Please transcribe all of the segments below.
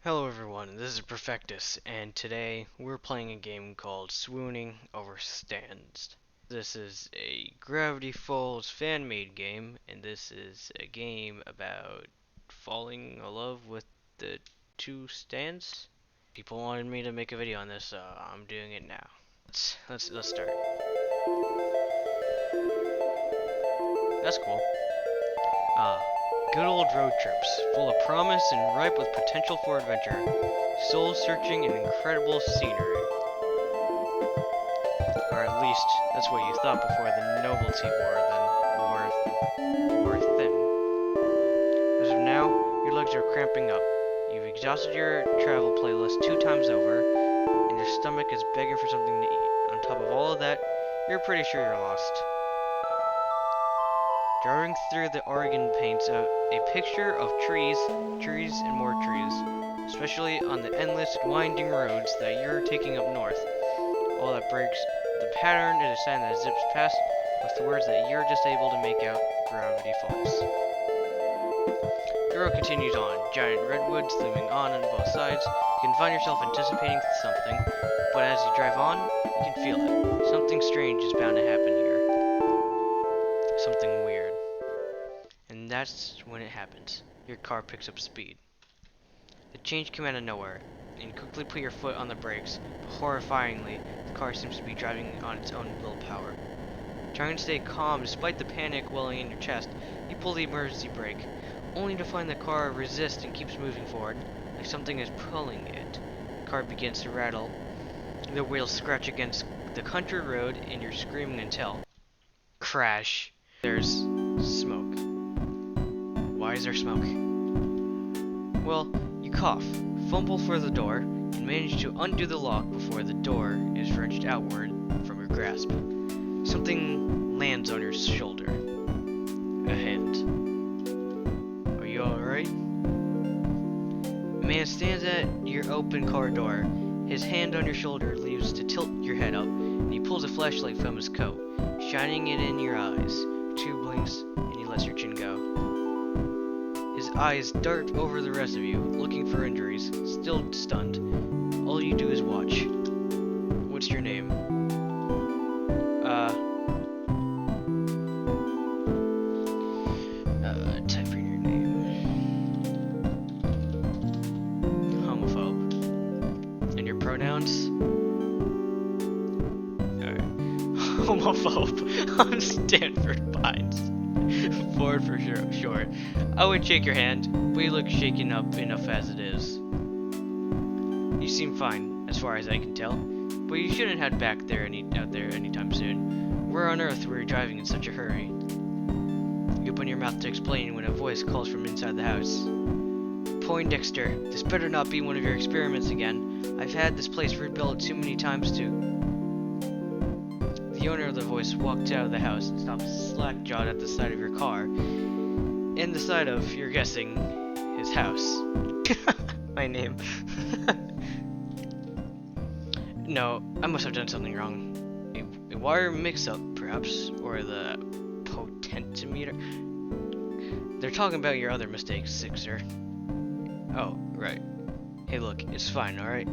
Hello everyone, this is Perfectus, and today we're playing a game called Swooning over Stands. This is a Gravity Falls fan-made game, and this is a game about falling in love with the two stands. People wanted me to make a video on this, so I'm doing it now. Let's start. That's cool. Ah, good old road trips, full of promise and ripe with potential for adventure. Soul-searching and incredible scenery. Or at least, that's what you thought before the novelty wore thin. As of now, your legs are cramping up. You've exhausted your travel playlist 2 times over, and your stomach is begging for something to eat. On top of all of that, you're pretty sure you're lost. Driving through the Oregon paints a picture of trees, and more trees, especially on the endless winding roads that you're taking up north. All that breaks the pattern is a sign that zips past with the words that you're just able to make out: Gravity Falls. The road continues on, giant redwoods looming on both sides. You can find yourself anticipating something, but as you drive on, you can feel it. Something strange is bound to happen here. Something weird. And that's when it happens. Your car picks up speed. The change came out of nowhere, and you quickly put your foot on the brakes, but horrifyingly, the car seems to be driving on its own willpower. Trying to stay calm despite the panic welling in your chest, you pull the emergency brake, only to find the car resist and keeps moving forward, like something is pulling it. The car begins to rattle, the wheels scratch against the country road, and you're screaming until crash. There's smoke. Why is there smoke? Well, you cough, fumble for the door, and manage to undo the lock before the door is wrenched outward from your grasp. Something lands on your shoulder. A hand. Are you alright? A man stands at your open car door. His hand on your shoulder leaves to tilt your head up, and he pulls a flashlight from his coat, shining it in your eyes. 2 blinks, and he lets your chin go. His eyes dart over the rest of you, looking for injuries, still stunned. All you do is watch. What's your name? Type in your name. Homophobe. And your pronouns? Alright. Homophobe on Stanford Pines. Ford for sure, short. I would shake your hand, but you look shaken up enough as it is. You seem fine, as far as I can tell, but you shouldn't head back there anytime soon. Where on earth were you driving in such a hurry? You open your mouth to explain when a voice calls from inside the house. Poindexter, this better not be one of your experiments again. I've had this place rebuilt too many times to... The owner of the voice walked out of the house and stopped slack-jawed at the side of your car. In the side of, you're guessing, his house. My name. No, I must have done something wrong. A wire mix-up, perhaps, or the potentiometer. They're talking about your other mistakes, Sixer. Oh, right. Hey, look, it's fine, alright?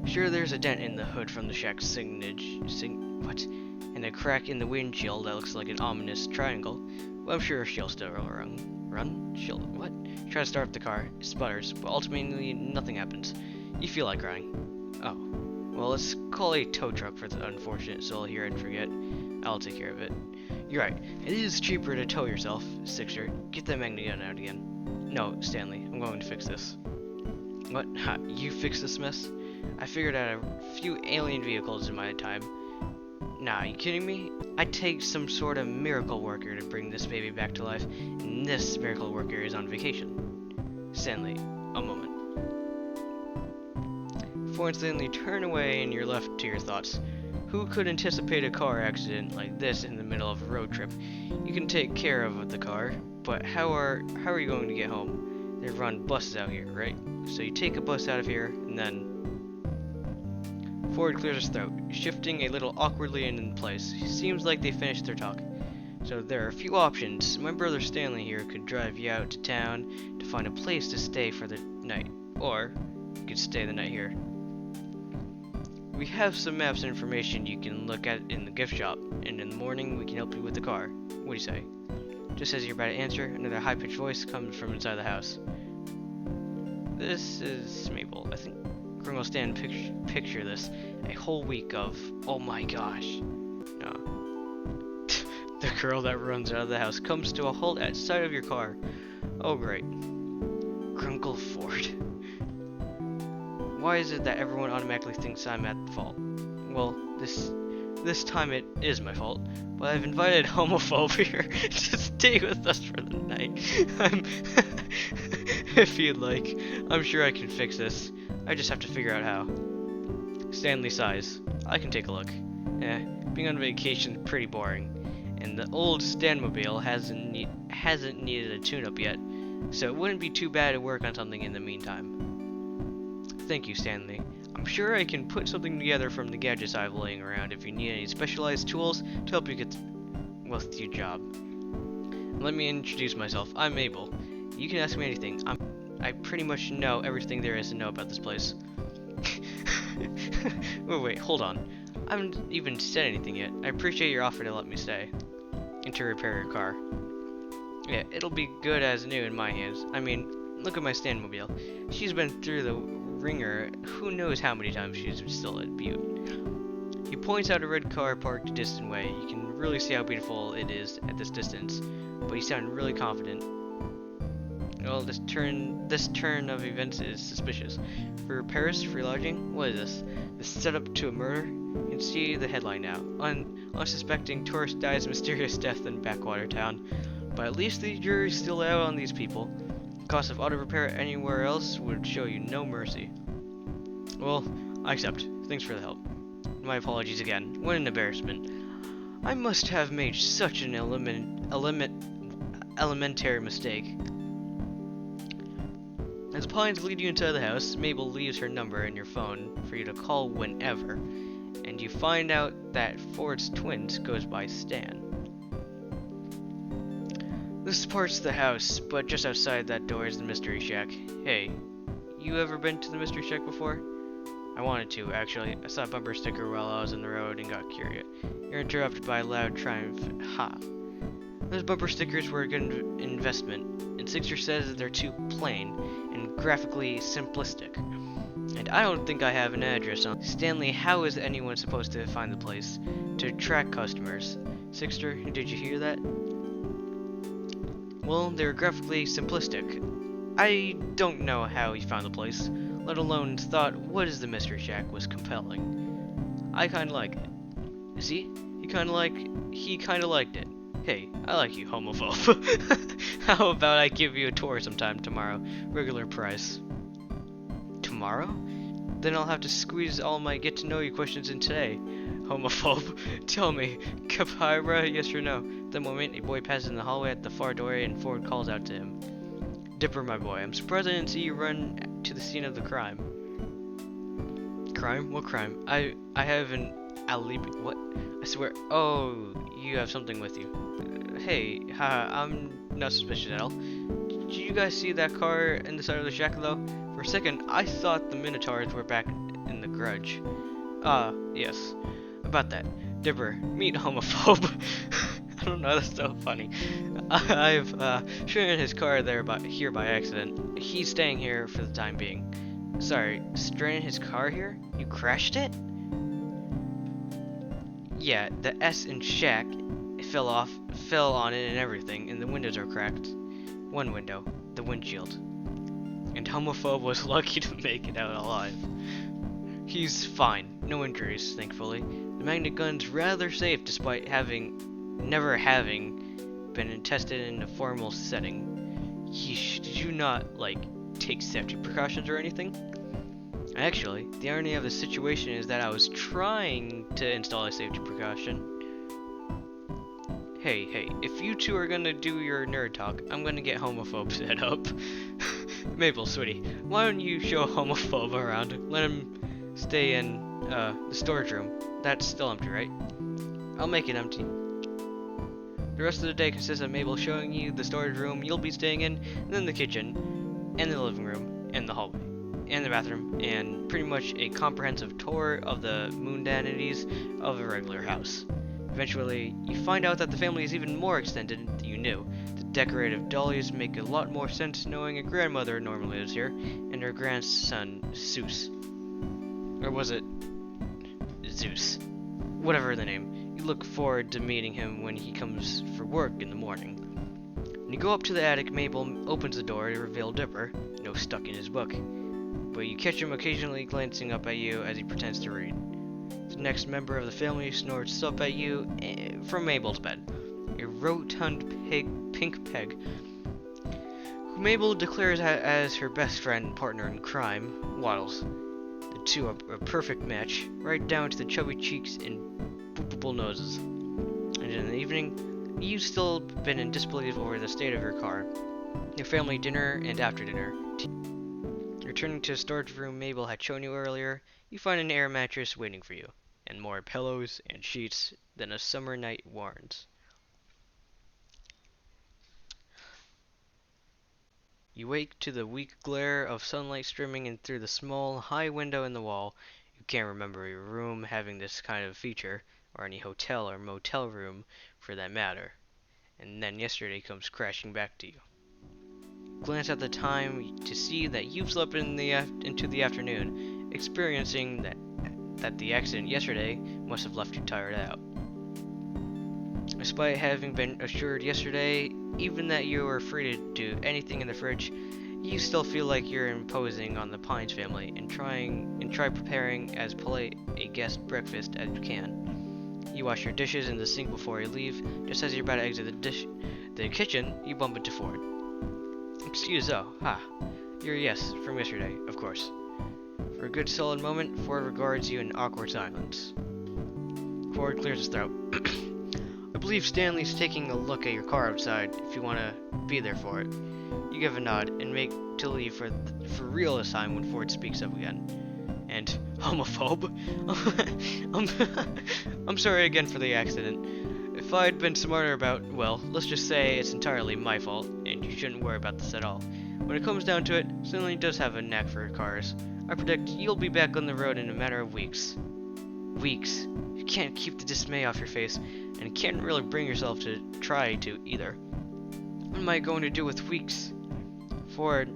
Sure, there's a dent in the hood from the shack's what? And a crack in the windshield that looks like an ominous triangle. Well, I'm sure she'll still run? She'll, what? Try to start up the car. It sputters, but ultimately nothing happens. You feel like crying. Oh. Well, let's call a tow truck for the unfortunate soul here and forget. I'll take care of it. You're right. It is cheaper to tow yourself, Sixer. Get that magnet gun out again. No, Stanley. I'm going to fix this. What? Ha, you fix this mess? I figured out a few alien vehicles in my time. Nah, are you kidding me? I'd take some sort of miracle worker to bring this baby back to life, and this miracle worker is on vacation. Stanley, a moment. Before instantly turn away and you're left to your thoughts. Who could anticipate a car accident like this in the middle of a road trip? You can take care of the car, but how are you going to get home? They run buses out here, right? So you take a bus out of here, and then... Ford clears his throat, shifting a little awkwardly in place. Seems like they finished their talk. So there are a few options. My brother Stanley here could drive you out to town to find a place to stay for the night. Or you could stay the night here. We have some maps and information you can look at in the gift shop, and in the morning we can help you with the car. What do you say? Just as you're about to answer, another high-pitched voice comes from inside the house. This is Mabel. I think Grim will stand picture this. A whole week of, oh my gosh. No. The girl that runs out of the house comes to a halt at sight of your car. Oh great. Grunkle Ford. Why is it that everyone automatically thinks I'm at fault? Well, this time it is my fault, but I've invited Homophobe here to stay with us for the night. If you'd like, I'm sure I can fix this. I just have to figure out how. Stanley sighs. I can take a look. Being on vacation is pretty boring, and the old Stanmobile hasn't needed a tune-up yet, so it wouldn't be too bad to work on something in the meantime. Thank you, Stanley. I'm sure I can put something together from the gadgets I have laying around if you need any specialized tools to help you get with your job. Let me introduce myself. I'm Mabel. You can ask me anything. I pretty much know everything there is to know about this place. Wait, hold on. I haven't even said anything yet. I appreciate your offer to let me stay and to repair your car. Yeah, it'll be good as new in my hands. I mean, look at my Stanmobile. She's been through the ringer who knows how many times she's still at Butte. He points out a red car parked a distant way. You can really see how beautiful it is at this distance, but you sound really confident. Well, this turn of events is suspicious. For Paris, free lodging? What is this? The setup to a murder? You can see the headline now. Unsuspecting tourist dies mysterious death in backwater town. But at least the jury's still out on these people. Cost of auto repair anywhere else would show you no mercy. Well, I accept. Thanks for the help. My apologies again. What an embarrassment. I must have made such an elementary mistake. As the pines lead you inside the house, Mabel leaves her number in your phone for you to call whenever, and you find out that Ford's twins goes by Stan. This part's the house, but just outside that door is the Mystery Shack. Hey, you ever been to the Mystery Shack before? I wanted to, actually. I saw a bumper sticker while I was on the road and got curious. You're interrupted by a loud triumph. Ha! Those bumper stickers were a good investment, and Sixer says that they're too plain and graphically simplistic. And I don't think I have an address on. Stanley, how is anyone supposed to find the place to attract customers? Sixter, did you hear that? Well, they're graphically simplistic. I don't know how he found the place, let alone thought what is the Mystery Shack was compelling. I kinda like it. See? He kinda liked it. Hey, I like you, homophobe. How about I give you a tour sometime tomorrow? Regular price. Tomorrow? Then I'll have to squeeze all my get-to-know-you questions in today. Homophobe. Tell me, Capyra, yes or no? At the moment, a boy passes in the hallway at the far doorway and Ford calls out to him. Dipper, my boy, I'm surprised I didn't see you run to the scene of the crime. Crime? What crime? I have an alibi. What? I swear. Oh, you have something with you. Hey, I'm not suspicious at all. Did you guys see that car in the side of the shack though? For a second, I thought the Minotaurs were back in the Grudge. Yes. About that. Dipper, meet homophobe. I don't know, that's so funny. I've driven his car here by accident. He's staying here for the time being. Sorry, stranded his car here? You crashed it? Yeah, the S in shack fell on it and everything, and the windows are cracked. One window, the windshield. And homophobe was lucky to make it out alive. He's fine, no injuries, thankfully. The magnet gun's rather safe despite never having been tested in a formal setting. Yeesh, did you not, take safety precautions or anything? Actually, the irony of the situation is that I was trying to install a safety precaution. Hey, if you two are gonna do your nerd talk, I'm gonna get homophobe set up. Mabel, sweetie, why don't you show homophobe around? Let him stay in the storage room. That's still empty, right? I'll make it empty. The rest of the day consists of Mabel showing you the storage room you'll be staying in, and then the kitchen, and the living room, and the hallway. and the bathroom, and pretty much a comprehensive tour of the mundanities of a regular house. Eventually, you find out that the family is even more extended than you knew. The decorative dollies make a lot more sense knowing a grandmother normally lives here, and her grandson, Zeus. Or was it Zeus? Whatever the name. You look forward to meeting him when he comes for work in the morning. When you go up to the attic, Mabel opens the door to reveal Dipper, stuck in his book. But you catch him occasionally glancing up at you as he pretends to read. The next member of the family snorts up at you from Mabel's bed. A rotund pink peg, who Mabel declares as her best friend and partner in crime, Waddles. The two are a perfect match, right down to the chubby cheeks and boopable noses. And in the evening, you've still been in disbelief over the state of your car, your family dinner, and after dinner. Returning to the storage room Mabel had shown you earlier, you find an air mattress waiting for you, and more pillows and sheets than a summer night warrants. You wake to the weak glare of sunlight streaming in through the small, high window in the wall. You can't remember your room having this kind of feature, or any hotel or motel room for that matter. And then yesterday comes crashing back to you. Glance at the time to see that you've slept into the afternoon, experiencing that the accident yesterday must have left you tired out. Despite having been assured yesterday, even that you are free to do anything in the fridge, you still feel like you're imposing on the Pines family and try preparing as polite a guest breakfast as you can. You wash your dishes in the sink before you leave. Just as you're about to exit the kitchen, you bump into Ford. Excuse you're yes, from yesterday, of course. For a good solid moment, Ford regards you in awkward silence. Ford clears his throat. I believe Stanley's taking a look at your car outside, if you want to be there for it. You give a nod, and make to leave for real this time when Ford speaks up again. And, homophobe? I'm sorry again for the accident. If I'd been smarter let's just say it's entirely my fault, and you shouldn't worry about this at all. When it comes down to it, Stanley does have a knack for cars. I predict you'll be back on the road in a matter of weeks. Weeks? You can't keep the dismay off your face, and you can't really bring yourself to try to either. What am I going to do with weeks? Ford,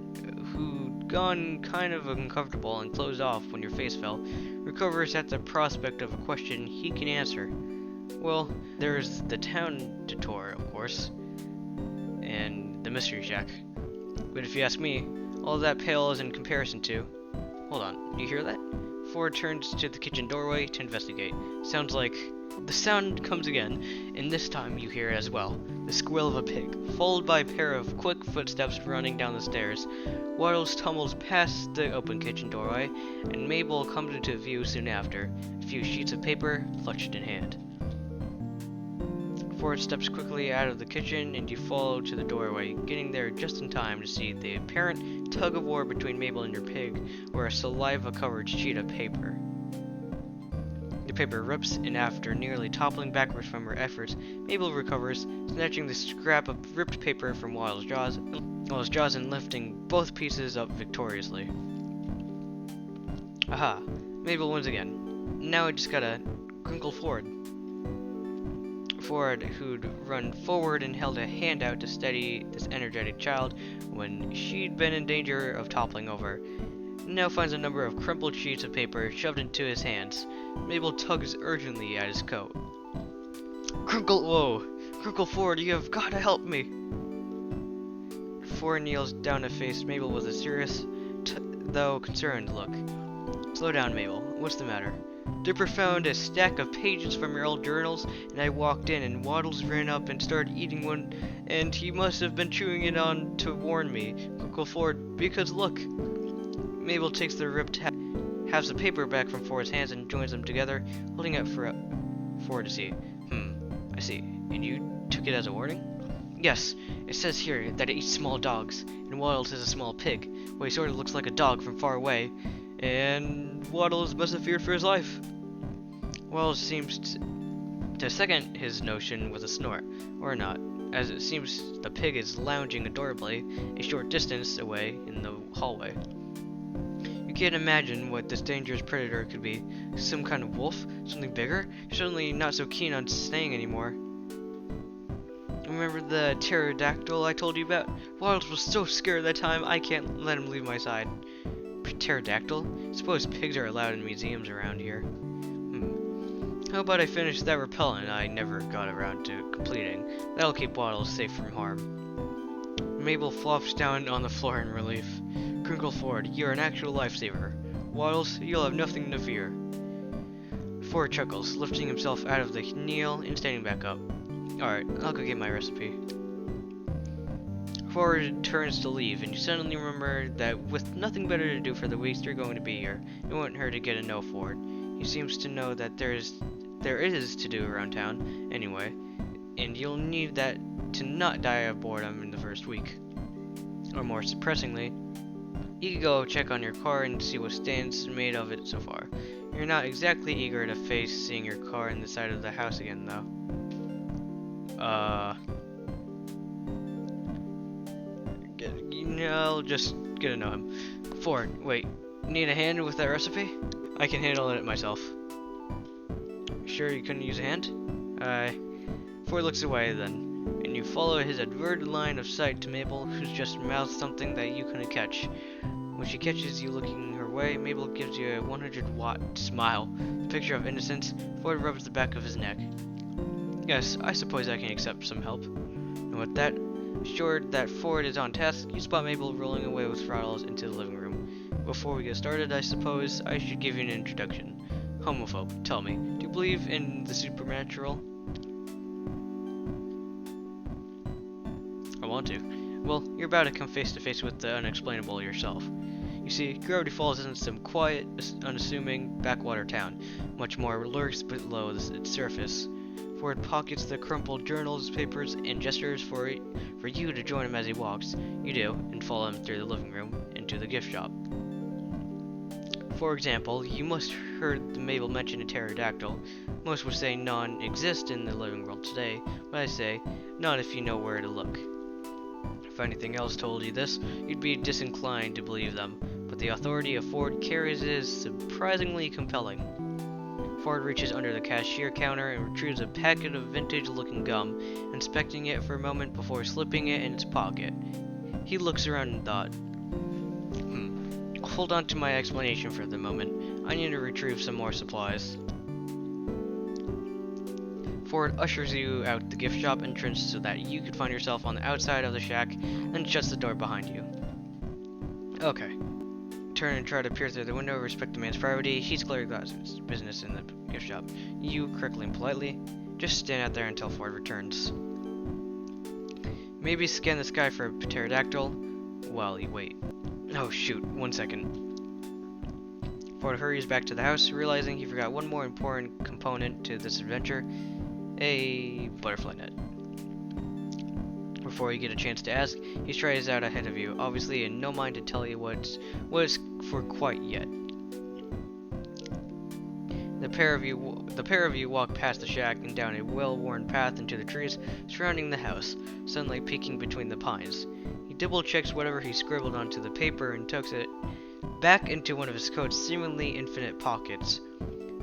who'd gone kind of uncomfortable and closed off when your face fell, recovers at the prospect of a question he can answer. Well, there's the town to tour, of course, and the mystery shack. But if you ask me, all that pales in comparison to... Hold on, you hear that? Ford turns to the kitchen doorway to investigate. Sounds like... The sound comes again, and this time you hear it as well. The squeal of a pig, followed by a pair of quick footsteps running down the stairs. Waddles tumbles past the open kitchen doorway, and Mabel comes into view soon after, a few sheets of paper clutched in hand. Ford steps quickly out of the kitchen, and you follow to the doorway, getting there just in time to see the apparent tug-of-war between Mabel and your pig, or a saliva-covered sheet of paper. The paper rips, and after nearly toppling backwards from her efforts, Mabel recovers, snatching the scrap of ripped paper from Waddle's jaws, and lifting both pieces up victoriously. Aha! Mabel wins again. Now I just gotta crinkle Ford. Ford, who'd run forward and held a hand out to steady this energetic child when she'd been in danger of toppling over, now finds a number of crumpled sheets of paper shoved into his hands. Mabel tugs urgently at his coat. Crinkle Ford, you have got to help me! Ford kneels down to face Mabel with a serious, though concerned look. Slow down, Mabel. What's the matter? Dipper found a stack of pages from your old journals, and I walked in, and Waddles ran up and started eating one, and he must have been chewing it on to warn me, Crinkle Ford, because look! Mabel takes the ripped halves of paper back from Ford's hands and joins them together, holding it for Ford to see. I see. And you took it as a warning? Yes. It says here that it eats small dogs, and Waddles is a small pig. Well, he sort of looks like a dog from far away, and Waddles must have feared for his life. Waddles seems to second his notion with a snort, or not, as it seems the pig is lounging adorably a short distance away in the hallway. You can't imagine what this dangerous predator could be. Some kind of wolf? Something bigger? You're certainly not so keen on staying anymore. Remember the pterodactyl I told you about? Wiles was so scared that time I can't let him leave my side. Pterodactyl? Suppose pigs are allowed in museums around here. How about I finish that repellent I never got around to completing? That'll keep Waddles safe from harm. Mabel flops down on the floor in relief. Crinkle Ford, you're an actual lifesaver. Waddles, you'll have nothing to fear. Ford chuckles, lifting himself out of the kneel and standing back up. Alright, I'll go get my recipe. Ford turns to leave, and you suddenly remember that with nothing better to do for the weeks you're going to be here, it won't hurt to get a no Ford. He seems to know that there is to do around town, anyway, and you'll need that to not die of boredom in the first week. Or more suppressingly, you could go check on your car and see what Stan's made of it so far. You're not exactly eager to face seeing your car in the side of the house again, though. I'll just get to know him. Ford, wait, need a hand with that recipe? I can handle it myself. Sure you couldn't use a hand? Ford looks away then, and you follow his averted line of sight to Mabel, who's just mouthed something that you couldn't catch. When she catches you looking her way, Mabel gives you a 100-watt smile. A picture of innocence. Ford rubs the back of his neck. Yes, I suppose I can accept some help. And with that, assured that Ford is on task, you spot Mabel rolling away with Throttles into the living room. Before we get started, I suppose I should give you an introduction. Homophobe, tell me, do you believe in the supernatural? I want to. Well, you're about to come face to face with the unexplainable yourself. You see, Gravity Falls isn't some quiet, unassuming backwater town. Much more lurks below its surface. Ford pockets the crumpled journals, papers, and gestures for you to join him as he walks. You do, and follow him through the living room into the gift shop. For example, you must have heard Mabel mention a pterodactyl. Most would say none exist in the living world today, but I say, not if you know where to look. If anything else told you this, you'd be disinclined to believe them, but the authority of Ford carries is surprisingly compelling. Ford reaches under the cashier counter and retrieves a packet of vintage-looking gum, inspecting it for a moment before slipping it in his pocket. He looks around in thought. Hold on to my explanation for the moment. I need to retrieve some more supplies. Ford ushers you out the gift shop entrance so that you can find yourself on the outside of the shack, and shuts the door behind you. Okay. Turn and try to peer through the window, respect the man's privacy. He's clearly got business in the gift shop. You, crickling politely, just stand out there until Ford returns. Maybe scan the sky for a pterodactyl while you wait. Oh shoot, 1 second. Ford hurries back to the house, realizing he forgot one more important component to this adventure, a butterfly net. Before you get a chance to ask, he strides out ahead of you, obviously in no mind to tell you what it's for quite yet. The pair of you walk past the shack and down a well-worn path into the trees surrounding the house, sunlight peeking between the pines. He double-checks whatever he scribbled onto the paper and tucks it back into one of his coat's seemingly infinite pockets.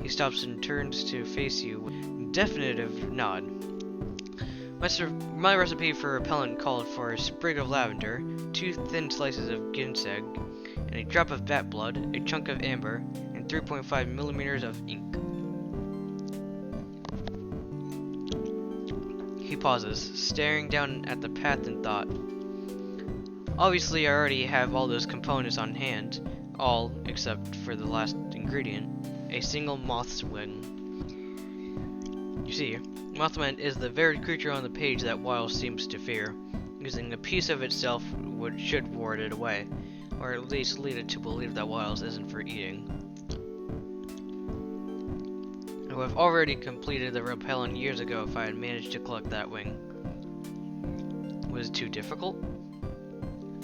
He stops and turns to face you with a definitive nod. My recipe for repellent called for a sprig of lavender, 2 thin slices of ginseng, and a drop of bat blood, a chunk of amber, and 3.5 millimeters of ink. He pauses, staring down at the path in thought. Obviously, I already have all those components on hand, all except for the last ingredient, a single moth's wing. You see, Mothman is the very creature on the page that Wiles seems to fear, using a piece of itself which should ward it away, or at least lead it to believe that Wiles isn't for eating. I would have already completed the repellent years ago if I had managed to collect that wing. Was it too difficult?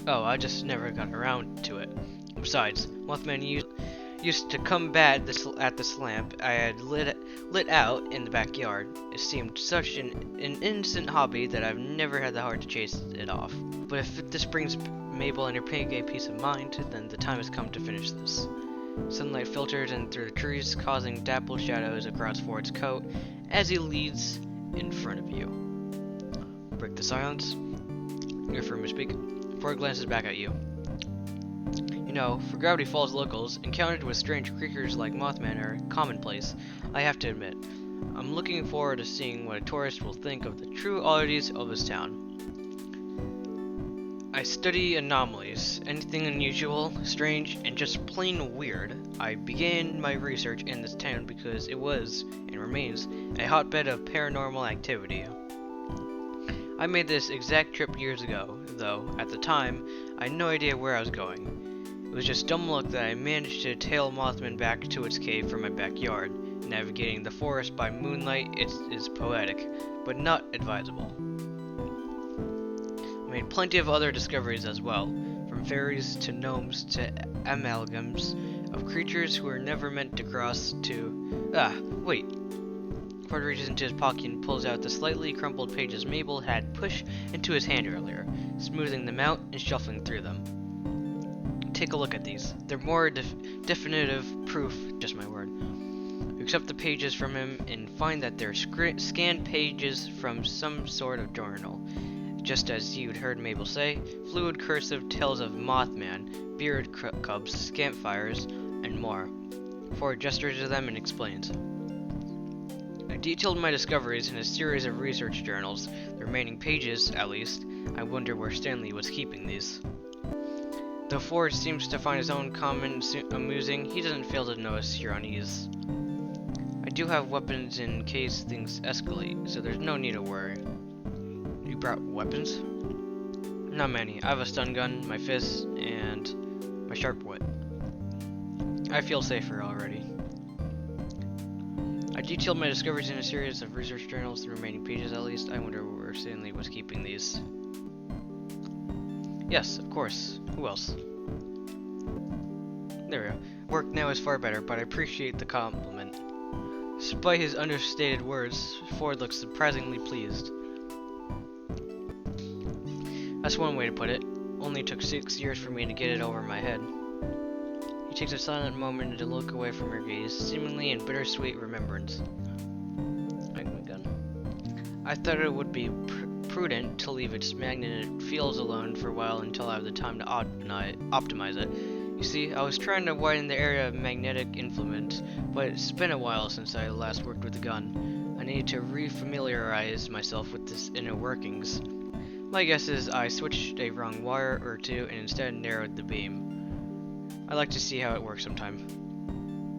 Oh, I just never got around to it. Besides, Mothman used to come bad at this lamp I had lit out in the backyard. It seemed such an innocent hobby that I've never had the heart to chase it off. But if this brings Mabel and your pig a peace of mind, then the time has come to finish this. Sunlight filters in through the trees, causing dappled shadows across Ford's coat as he leads in front of you. Break the silence. You're free to speak. Ford glances back at you. You know, for Gravity Falls locals, encounters with strange creatures like Mothman are commonplace, I have to admit. I'm looking forward to seeing what a tourist will think of the true oddities of this town. I study anomalies, anything unusual, strange, and just plain weird. I began my research in this town because it was, and remains, a hotbed of paranormal activity. I made this exact trip years ago, though, at the time, I had no idea where I was going. It was just dumb luck that I managed to tail Mothman back to its cave from my backyard. Navigating the forest by moonlight is poetic, but not advisable. I made plenty of other discoveries as well, from fairies to gnomes to amalgams of creatures who were never meant to cross to... wait. Ford reaches into his pocket and pulls out the slightly crumpled pages Mabel had pushed into his hand earlier, smoothing them out and shuffling through them. Take a look at these. They're more definitive proof, just my word. You accept the pages from him and find that they're scanned pages from some sort of journal. Just as you'd heard Mabel say, fluid cursive tales of Mothman, bearded cubs, campfires, and more. Ford gestures to them and explains. I detailed my discoveries in a series of research journals, the remaining pages, at least. I wonder where Stanley was keeping these. Though Ford seems to find his own comments amusing, he doesn't fail to notice your unease. I do have weapons in case things escalate, so there's no need to worry. You brought weapons? Not many. I have a stun gun, my fists, and my sharp wit. I feel safer already. I detailed my discoveries in a series of research journals, the remaining pages at least. I wonder where Stanley was keeping these. Yes, of course. Who else? There we go. Work now is far better, but I appreciate the compliment. Despite his understated words, Ford looks surprisingly pleased. That's one way to put it. Only took 6 years for me to get it over my head. He takes a silent moment to look away from her gaze, seemingly in bittersweet remembrance. I thought it would be prudent to leave its magnetic fields alone for a while until I have the time to optimize it. You see, I was trying to widen the area of magnetic influence, but it's been a while since I last worked with a gun. I need to refamiliarize myself with its inner workings. My guess is I switched a wrong wire or two and instead narrowed the beam. I'd like to see how it works sometime.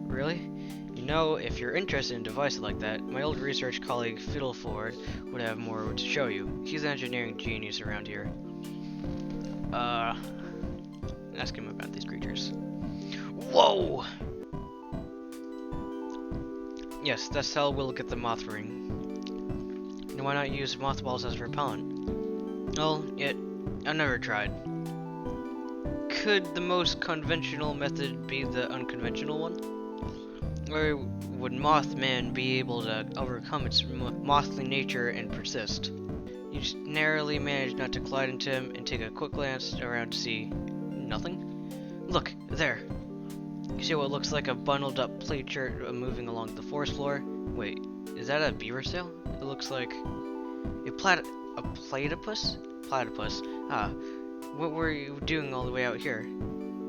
Really? You know, if you're interested in a device like that, my old research colleague Fiddleford would have more to show you. He's an engineering genius around here. Ask him about these creatures. Whoa! Yes, that's how we'll get the moth ring. And why not use mothballs as repellent? Well, I never tried. Could the most conventional method be the unconventional one? Or would Mothman be able to overcome its mothly nature and persist? You just narrowly manage not to collide into him and take a quick glance around to see nothing. Look, there. You see what looks like a bundled up plaid shirt moving along the forest floor? Wait, is that a beaver sail? It looks like a platypus? Platypus. Ah, what were you doing all the way out here?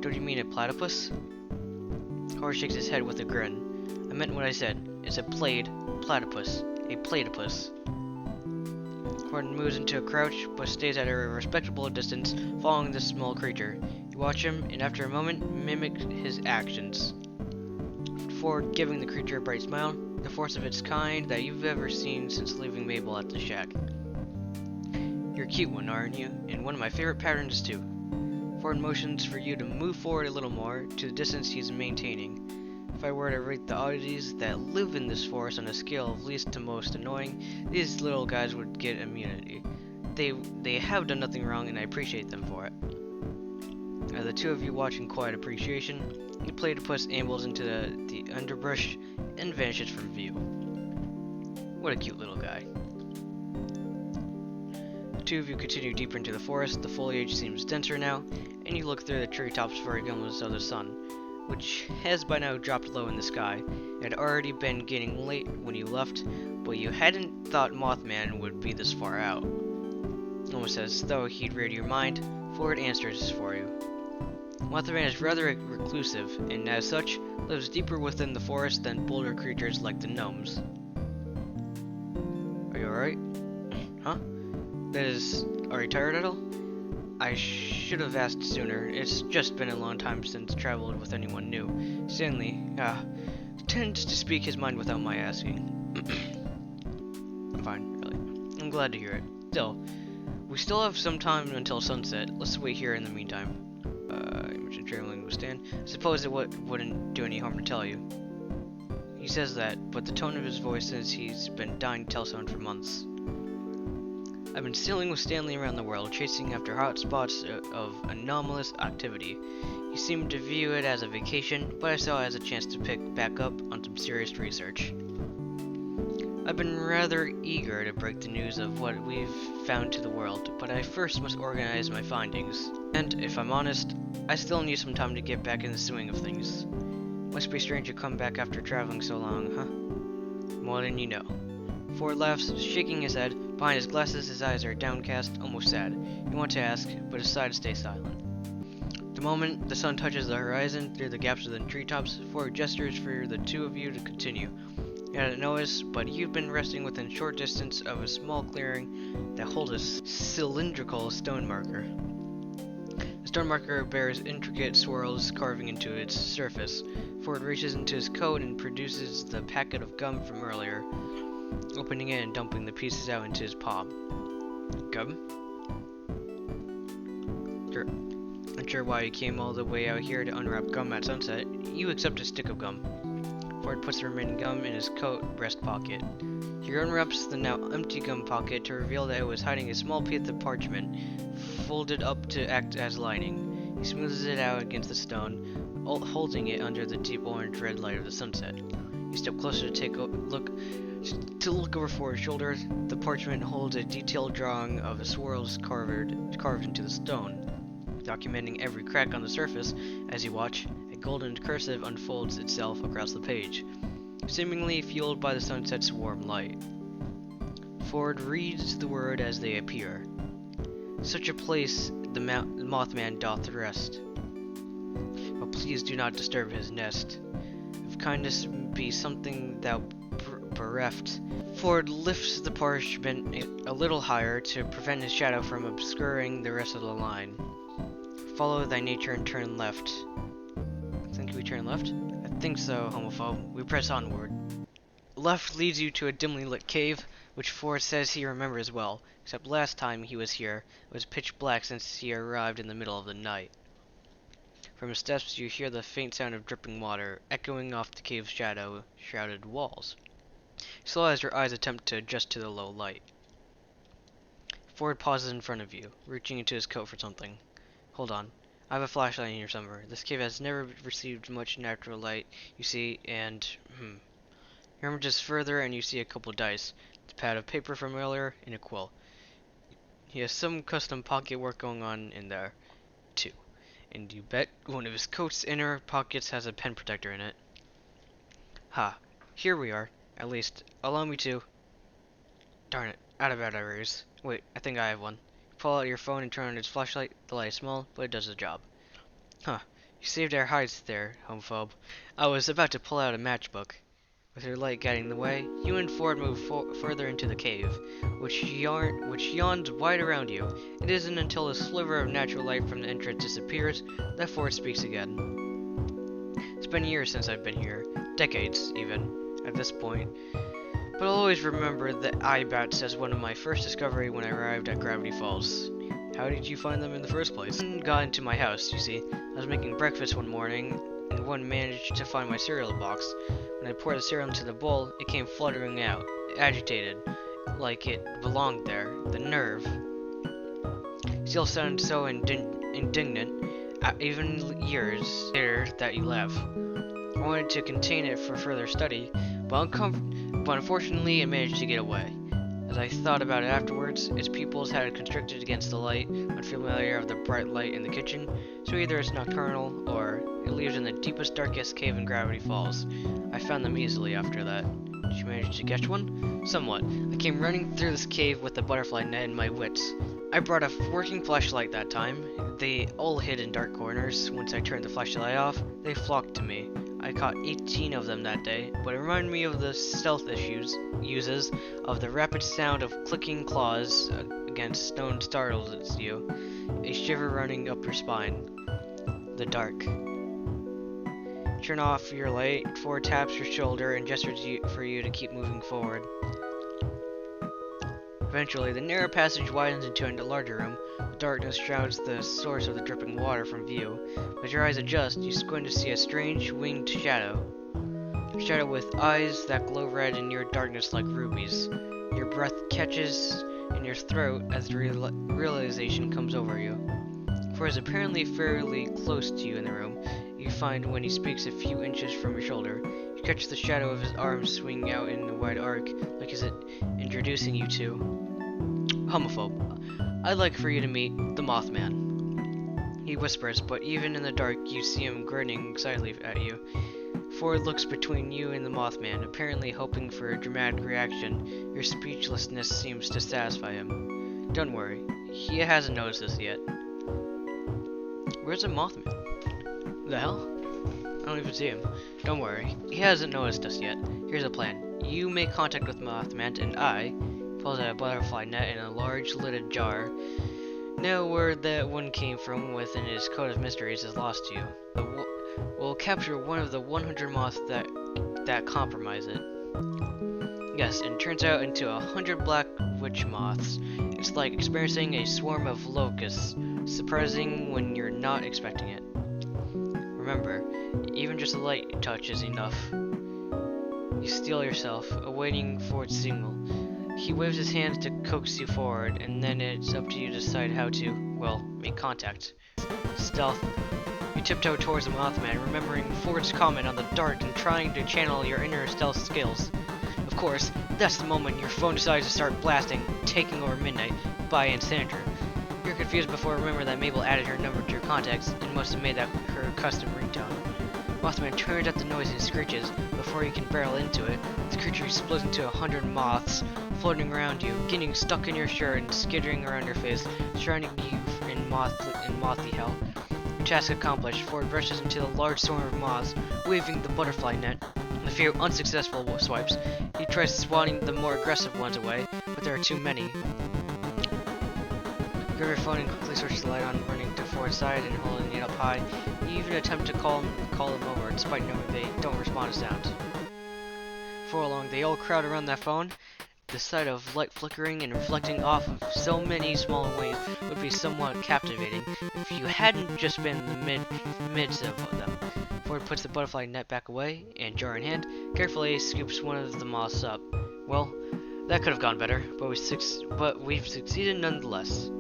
Don't you mean a platypus? Howard shakes his head with a grin. I meant what I said. It's a platypus. A platypus. Gordon moves into a crouch, but stays at a respectable distance, following this small creature. You watch him, and after a moment, mimic his actions. Before giving the creature a bright smile, the first of its kind that you've ever seen since leaving Mabel at the shack. You're a cute one, aren't you? And one of my favorite patterns, too. Ford motions for you to move forward a little more to the distance he's maintaining. If I were to rate the oddities that live in this forest on a scale of least to most annoying, these little guys would get immunity. They have done nothing wrong, and I appreciate them for it. As the two of you watch in quiet appreciation, the platypus ambles into the underbrush and vanishes from view. What a cute little guy. Two of you continue deeper into the forest. The foliage seems denser now, and you look through the treetops for a glimpse of the sun, which has by now dropped low in the sky. It had already been getting late when you left, but you hadn't thought Mothman would be this far out. Almost as though he'd read your mind, Ford answers for you. Mothman is rather reclusive, and as such, lives deeper within the forest than bolder creatures like the gnomes. Are you alright? Huh? Are you tired at all? I should have asked sooner. It's just been a long time since traveled with anyone new. Stanley, tends to speak his mind without my asking. I'm fine, really. I'm glad to hear it. Still, we still have some time until sunset. Let's wait here in the meantime. Image of traveling with Stan. I suppose it wouldn't do any harm to tell you. He says that, but the tone of his voice says he's been dying to tell someone for months. I've been sailing with Stanley around the world, chasing after hot spots of anomalous activity. He seemed to view it as a vacation, but I saw it as a chance to pick back up on some serious research. I've been rather eager to break the news of what we've found to the world, but I first must organize my findings. And, if I'm honest, I still need some time to get back in the swing of things. Must be strange to come back after traveling so long, huh? More than you know. Ford laughs, shaking his head. Behind his glasses, his eyes are downcast, almost sad. You want to ask, but decide to stay silent. The moment the sun touches the horizon through the gaps of the treetops, Ford gestures for the two of you to continue. You hadn't noticed, but you've been resting within short distance of a small clearing that holds a cylindrical stone marker. The stone marker bears intricate swirls carving into its surface. Ford reaches into his coat and produces the packet of gum from earlier, opening it and dumping the pieces out into his palm. Gum? Sure. Not sure why you came all the way out here to unwrap gum at sunset. You accept a stick of gum. Ford puts the remaining gum in his coat breast pocket. He unwraps the now empty gum pocket to reveal that it was hiding a small piece of parchment, folded up to act as lining. He smooths it out against the stone, holding it under the deep orange-red light of the sunset. You step closer to take a look over Ford's shoulder. The parchment holds a detailed drawing of the swirls carved into the stone, documenting every crack on the surface. As you watch, a golden cursive unfolds itself across the page, seemingly fueled by the sunset's warm light. Ford reads the word as they appear. Such a place the Mothman doth rest. But please do not disturb his nest. If kindness be something thou bereft. Ford lifts the parchment a little higher to prevent his shadow from obscuring the rest of the line. Follow thy nature and turn left. Think we turn left? I think so, homophobe. We press onward. Left leads you to a dimly lit cave, which Ford says he remembers well, except last time he was here, it was pitch black since he arrived in the middle of the night. From the steps you hear the faint sound of dripping water, echoing off the cave's shrouded walls. Slow as your eyes attempt to adjust to the low light. Ford pauses in front of you, reaching into his coat for something. Hold on. I have a flashlight in here somewhere. This cave has never received much natural light, you see, and, He rummage further and you see a couple dice, a pad of paper from earlier, and a quill. He has some custom pocket work going on in there, too. And you bet one of his coat's inner pockets has a pen protector in it. Ha, here we are. At least, allow me to... Darn it, out of batteries. Wait, I think I have one. Pull out your phone and turn on its flashlight. The light is small, but it does the job. Huh, you saved our hides there, homophobe. I was about to pull out a matchbook. With your light guiding the way, you and Ford move further into the cave, which yawns wide around you. It isn't until a sliver of natural light from the entrance disappears that Ford speaks again. It's been years since I've been here, decades even, at this point. But I'll always remember the eye bats as one of my first discovery when I arrived at Gravity Falls. How did you find them in the first place? One got into my house, you see. I was making breakfast one morning, and one managed to find my cereal box. When I poured the cereal into the bowl, it came fluttering out, agitated, like it belonged there. The nerve. Still sounded so indignant, even years later, that you laugh. I wanted to contain it for further study, but unfortunately it managed to get away. As I thought about it afterwards, its pupils had constricted against the light, unfamiliar of the bright light in the kitchen, so either it's nocturnal, or it lives in the deepest, darkest cave in Gravity Falls. I found them easily after that. Did you manage to catch one? Somewhat. I came running through this cave with the butterfly net in my wits. I brought a working flashlight that time. They all hid in dark corners. Once I turned the flashlight off, they flocked to me. I caught 18 of them that day, but it reminded me of the stealth uses of the rapid sound of clicking claws against stone startles you, a shiver running up your spine. The dark. Turn off your light, Ford taps your shoulder and gestures for you to keep moving forward. Eventually, the narrow passage widens into a larger room. The darkness shrouds the source of the dripping water from view. As your eyes adjust, you squint to see a strange, winged shadow. A shadow with eyes that glow red in your darkness like rubies. Your breath catches in your throat as the realization comes over you. For it's apparently fairly close to you in the room. You find when he speaks a few inches from your shoulder. You catch the shadow of his arms swinging out in a wide arc, like he's introducing you to homophobe. I'd like for you to meet the Mothman. He whispers, but even in the dark, you see him grinning excitedly at you. Ford looks between you and the Mothman, apparently hoping for a dramatic reaction. Your speechlessness seems to satisfy him. Don't worry, he hasn't noticed this yet. Where's the Mothman? The hell? I don't even see him. Don't worry, he hasn't noticed us yet. Here's a plan. You make contact with Mothman, and I pulls out a butterfly net in a large lidded jar. Now where that one came from within his coat of mysteries is lost to you. We'll capture one of the 100 moths that compromise it. Yes, and turns out into 100 black witch moths. It's like experiencing a swarm of locusts, surprising when you're not expecting it. Remember, even just a light touch is enough. You steel yourself, awaiting Ford's signal. He waves his hands to coax you forward, and then it's up to you to decide how to, well, make contact. Stealth. You tiptoe towards the Mothman, remembering Ford's comment on the dark and trying to channel your inner stealth skills. Of course, that's the moment your phone decides to start blasting Taking Over Midnight by Insander. You're confused before remembering that Mabel added her number to your contacts and must have made that her custom ringtone. Mothman turns at the noise and screeches. Before you can barrel into it, the creature explodes into 100 moths, floating around you, getting stuck in your shirt and skittering around your face, surrounding you in mothy hell. Your task accomplished, Ford rushes into the large swarm of moths, waving the butterfly net. In a few unsuccessful swipes, he tries swatting the more aggressive ones away, but there are too many. Grab your phone and quickly switch the light on, running to Ford's side and holding it up high. You even attempt to call them over, despite knowing they don't respond to sounds. Before long, they all crowd around that phone. The sight of light flickering and reflecting off of so many small waves would be somewhat captivating if you hadn't just been in the midst of them. Ford puts the butterfly net back away, and jar in hand, carefully scoops one of the moths up. Well, that could have gone better, but we've succeeded nonetheless.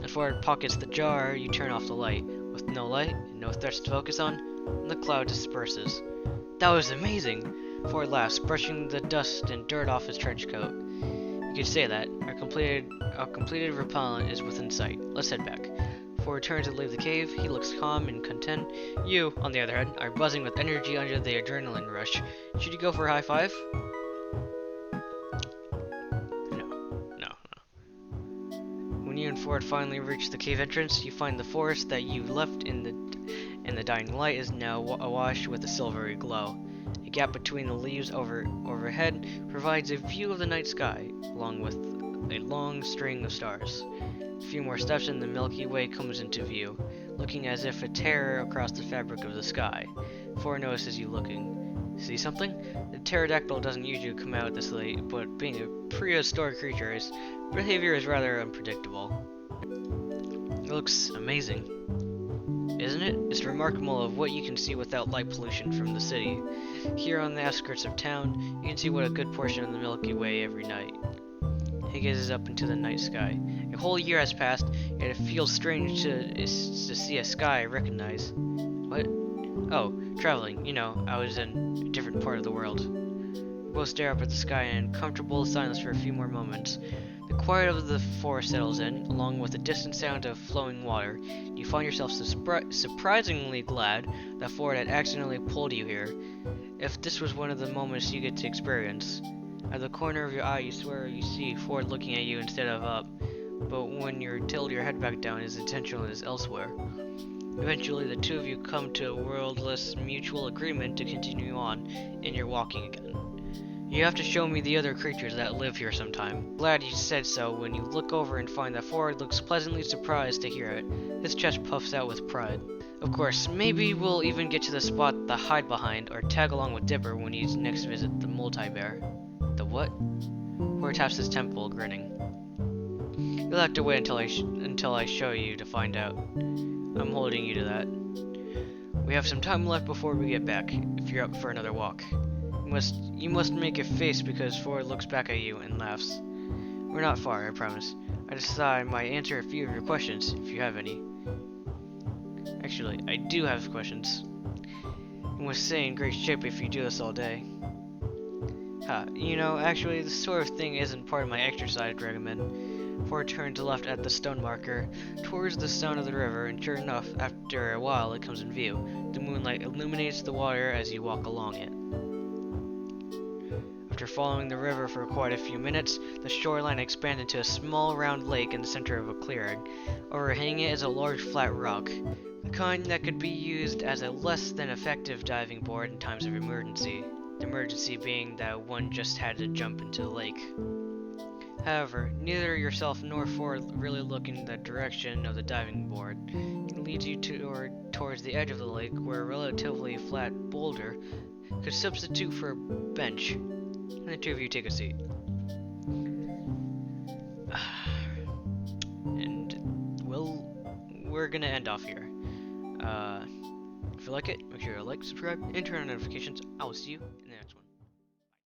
As Ford pockets the jar, you turn off the light. With no light and no threats to focus on, the cloud disperses. That was amazing! Ford laughs, brushing the dust and dirt off his trench coat. You could say that. Our completed repellent is within sight. Let's head back. Ford turns to leave the cave. He looks calm and content. You, on the other hand, are buzzing with energy under the adrenaline rush. Should you go for a high five? No. When you and Ford finally reach the cave entrance, you find the forest that you left in the dying light is now awash with a silvery glow. A gap between the leaves overhead provides a view of the night sky, along with a long string of stars. A few more steps and the Milky Way comes into view, looking as if a tear across the fabric of the sky. Ford notices you looking. See something? The pterodactyl doesn't usually come out this late, but being a prehistoric creature, his behavior is rather unpredictable. It looks amazing, isn't it? It's remarkable of what you can see without light pollution from the city. Here on the outskirts of town, you can see what a good portion of the Milky Way every night. He gazes up into the night sky. A whole year has passed, yet it feels strange to see a sky I recognize. What? Oh, traveling. You know, I was in a different part of the world. both stare up at the sky in comfortable silence for a few more moments. The quiet of the forest settles in, along with the distant sound of flowing water. You find yourself surprisingly glad that Ford had accidentally pulled you here, if this was one of the moments you get to experience. At the corner of your eye, you swear you see Ford looking at you instead of up, but when you tilt your head back down, his attention is elsewhere. Eventually, the two of you come to a wordless mutual agreement to continue on, and you're walking again. You have to show me the other creatures that live here sometime. Glad you said so when you look over and find that Ford looks pleasantly surprised to hear it. His chest puffs out with pride. Of course, maybe we'll even get to the spot to hide behind, or tag along with Dipper when you next visit the multi-bear. The what? Ford taps his temple, grinning. You'll have to wait until I show you to find out. I'm holding you to that. We have some time left before we get back, if you're up for another walk. You must make a face because Ford looks back at you and laughs. We're not far, I promise. I just thought I might answer a few of your questions, if you have any. Actually, I do have questions. You must stay in great shape if you do this all day. Actually, this sort of thing isn't part of my exercise regimen. Ford turns left at the stone marker, towards the sound of the river, and sure enough, after a while it comes in view. The moonlight illuminates the water as you walk along it. After following the river for quite a few minutes, the shoreline expands into a small round lake in the center of a clearing. Overhanging it is a large flat rock, the kind that could be used as a less than effective diving board in times of emergency. The emergency being that one just had to jump into the lake. However, neither yourself nor Ford really look in the direction of the diving board. It leads you towards the edge of the lake, where a relatively flat boulder could substitute for a bench. And the two of you take a seat. And, well, we're gonna end off here. If you like it, make sure to like, subscribe, and turn on notifications. I will see you in the next one.